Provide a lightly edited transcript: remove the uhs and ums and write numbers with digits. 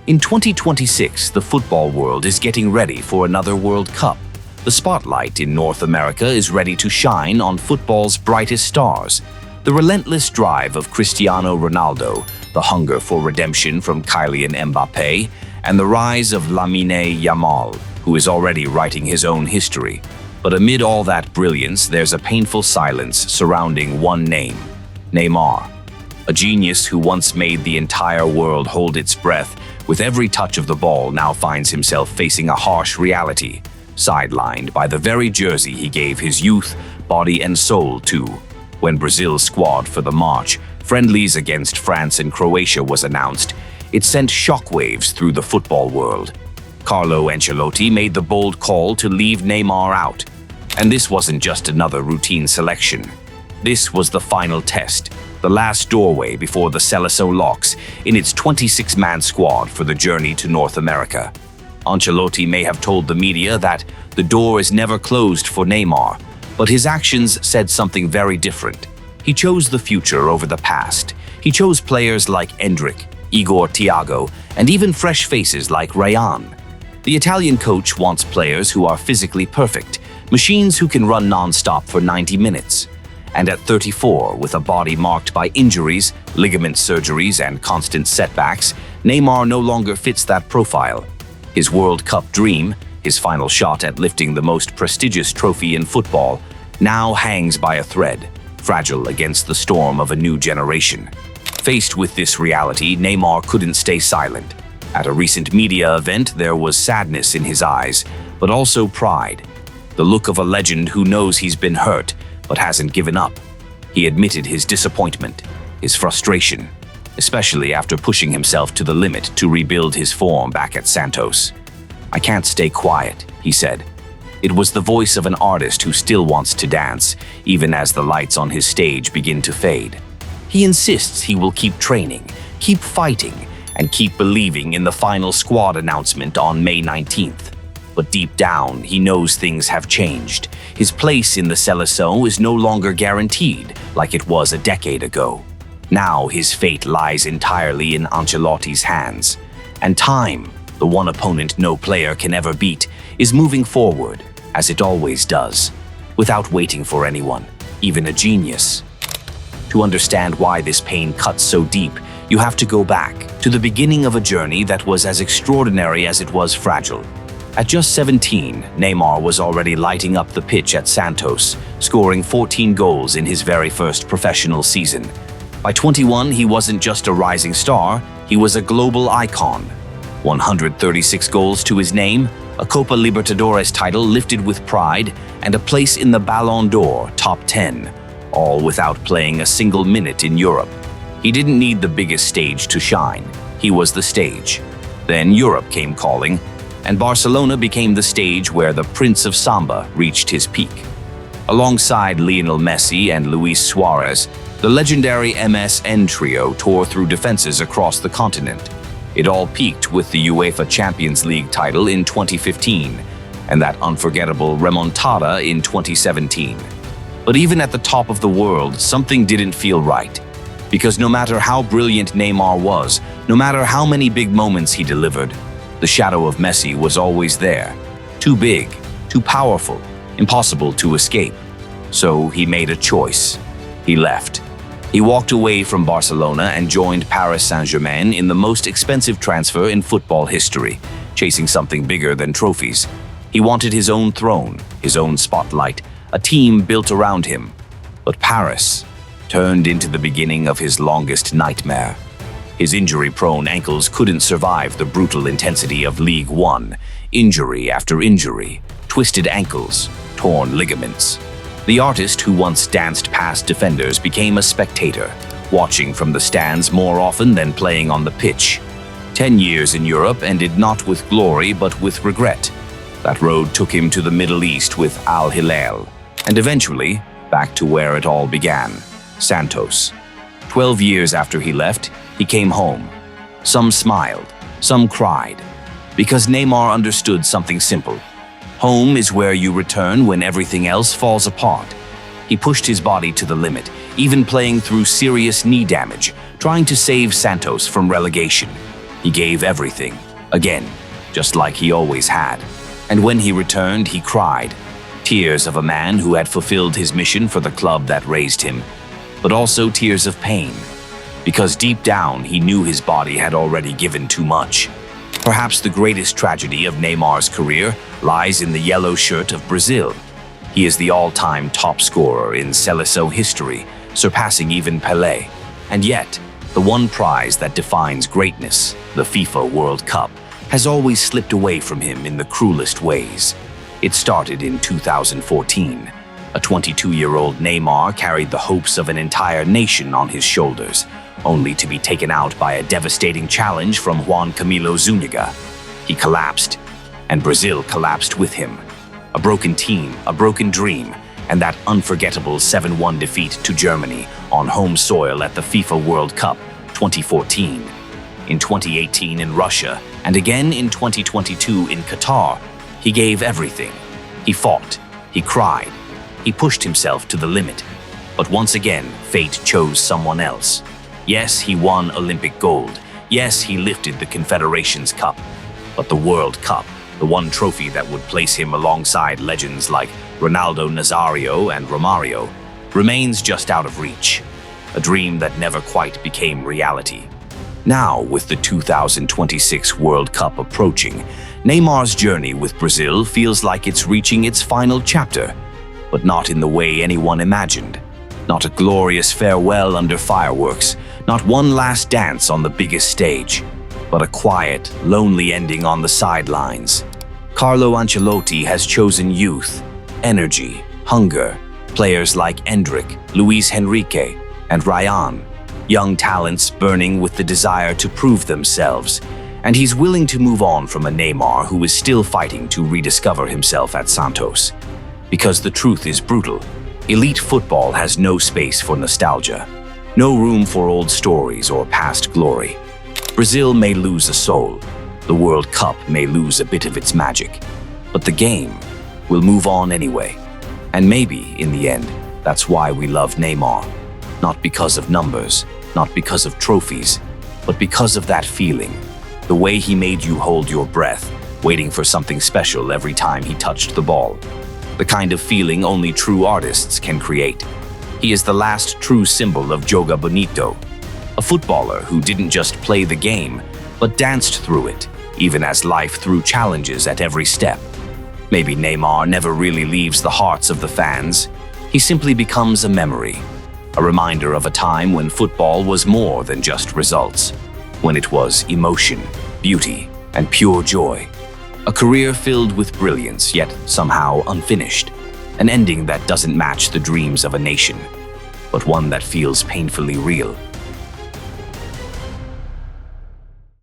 In 2026, the football world is getting ready for another World Cup. The spotlight in North America is ready to shine on football's brightest stars. The relentless drive of Cristiano Ronaldo, the hunger for redemption from Kylian Mbappé, and the rise of Lamine Yamal, who is already writing his own history. But amid all that brilliance, there's a painful silence surrounding one name: Neymar. A genius who once made the entire world hold its breath with every touch of the ball now finds himself facing a harsh reality, sidelined by the very jersey he gave his youth, body and soul to. When Brazil's squad for the March friendlies against France and Croatia was announced, it sent shockwaves through the football world. Carlo Ancelotti made the bold call to leave Neymar out. And this wasn't just another routine selection. This was the final test, the last doorway before the Seleção locks in its 26-man squad for the journey to North America. Ancelotti may have told the media that the door is never closed for Neymar, but his actions said something very different. He chose the future over the past. He chose players like Endrick, Igor Thiago, and even fresh faces like Ryan. The Italian coach wants players who are physically perfect, machines who can run non-stop for 90 minutes. And at 34, with a body marked by injuries, ligament surgeries, and constant setbacks, Neymar no longer fits that profile. His World Cup dream, his final shot at lifting the most prestigious trophy in football, now hangs by a thread, fragile against the storm of a new generation. Faced with this reality, Neymar couldn't stay silent. At a recent media event, there was sadness in his eyes, but also pride. The look of a legend who knows he's been hurt, but hasn't given up. He admitted his disappointment, his frustration, especially after pushing himself to the limit to rebuild his form back at Santos. "I can't stay quiet," he said. It was the voice of an artist who still wants to dance, even as the lights on his stage begin to fade. He insists he will keep training, keep fighting, and keep believing in the final squad announcement on May 19th. But deep down, he knows things have changed. His place in the Seleção is no longer guaranteed like it was a decade ago. Now his fate lies entirely in Ancelotti's hands. And time, the one opponent no player can ever beat, is moving forward, as it always does, without waiting for anyone, even a genius. To understand why this pain cuts so deep, you have to go back to the beginning of a journey that was as extraordinary as it was fragile. At just 17, Neymar was already lighting up the pitch at Santos, scoring 14 goals in his very first professional season. By 21, he wasn't just a rising star, he was a global icon. 136 goals to his name, a Copa Libertadores title lifted with pride, and a place in the Ballon d'Or top 10, all without playing a single minute in Europe. He didn't need the biggest stage to shine, he was the stage. Then Europe came calling, and Barcelona became the stage where the Prince of Samba reached his peak. Alongside Lionel Messi and Luis Suarez, the legendary MSN trio tore through defenses across the continent. It all peaked with the UEFA Champions League title in 2015, and that unforgettable remontada in 2017. But even at the top of the world, something didn't feel right. Because no matter how brilliant Neymar was, no matter how many big moments he delivered, the shadow of Messi was always there. Too big, too powerful, impossible to escape. So he made a choice. He left. He walked away from Barcelona and joined Paris Saint-Germain in the most expensive transfer in football history, chasing something bigger than trophies. He wanted his own throne, his own spotlight, a team built around him. But Paris turned into the beginning of his longest nightmare. His injury-prone ankles couldn't survive the brutal intensity of League One. Injury after injury, twisted ankles, torn ligaments. The artist who once danced past defenders became a spectator, watching from the stands more often than playing on the pitch. 10 years in Europe ended not with glory but with regret. That road took him to the Middle East with Al Hilal, and eventually back to where it all began, Santos. 12 years after he left, he came home. Some smiled, some cried, because Neymar understood something simple. Home is where you return when everything else falls apart. He pushed his body to the limit, even playing through serious knee damage, trying to save Santos from relegation. He gave everything, again, just like he always had. And when he returned, he cried, tears of a man who had fulfilled his mission for the club that raised him, but also tears of pain, because deep down he knew his body had already given too much. Perhaps the greatest tragedy of Neymar's career lies in the yellow shirt of Brazil. He is the all-time top scorer in Seleção history, surpassing even Pelé. And yet, the one prize that defines greatness, the FIFA World Cup, has always slipped away from him in the cruelest ways. It started in 2014. A 22-year-old Neymar carried the hopes of an entire nation on his shoulders, only to be taken out by a devastating challenge from Juan Camilo Zúñiga. He collapsed, and Brazil collapsed with him. A broken team, a broken dream, and that unforgettable 7-1 defeat to Germany on home soil at the FIFA World Cup 2014. In 2018 in Russia, and again in 2022 in Qatar, he gave everything. He fought, he cried, he pushed himself to the limit. But once again, fate chose someone else. Yes, he won Olympic gold. Yes, he lifted the Confederations Cup. But the World Cup, the one trophy that would place him alongside legends like Ronaldo Nazario and Romario, remains just out of reach. A dream that never quite became reality. Now, with the 2026 World Cup approaching, Neymar's journey with Brazil feels like it's reaching its final chapter, but not in the way anyone imagined. Not a glorious farewell under fireworks, not one last dance on the biggest stage, but a quiet, lonely ending on the sidelines. Carlo Ancelotti has chosen youth, energy, hunger, players like Endrick, Luis Henrique, and Ryan, young talents burning with the desire to prove themselves, and he's willing to move on from a Neymar who is still fighting to rediscover himself at Santos. Because the truth is brutal. Elite football has no space for nostalgia, no room for old stories or past glory. Brazil may lose a soul, the World Cup may lose a bit of its magic, but the game will move on anyway. And maybe, in the end, that's why we love Neymar. Not because of numbers, not because of trophies, but because of that feeling. The way he made you hold your breath, waiting for something special every time he touched the ball. The kind of feeling only true artists can create. He is the last true symbol of Joga Bonito, a footballer who didn't just play the game, but danced through it, even as life threw challenges at every step. Maybe Neymar never really leaves the hearts of the fans. He simply becomes a memory, a reminder of a time when football was more than just results, when it was emotion, beauty, and pure joy. A career filled with brilliance, yet somehow unfinished. An ending that doesn't match the dreams of a nation, but one that feels painfully real.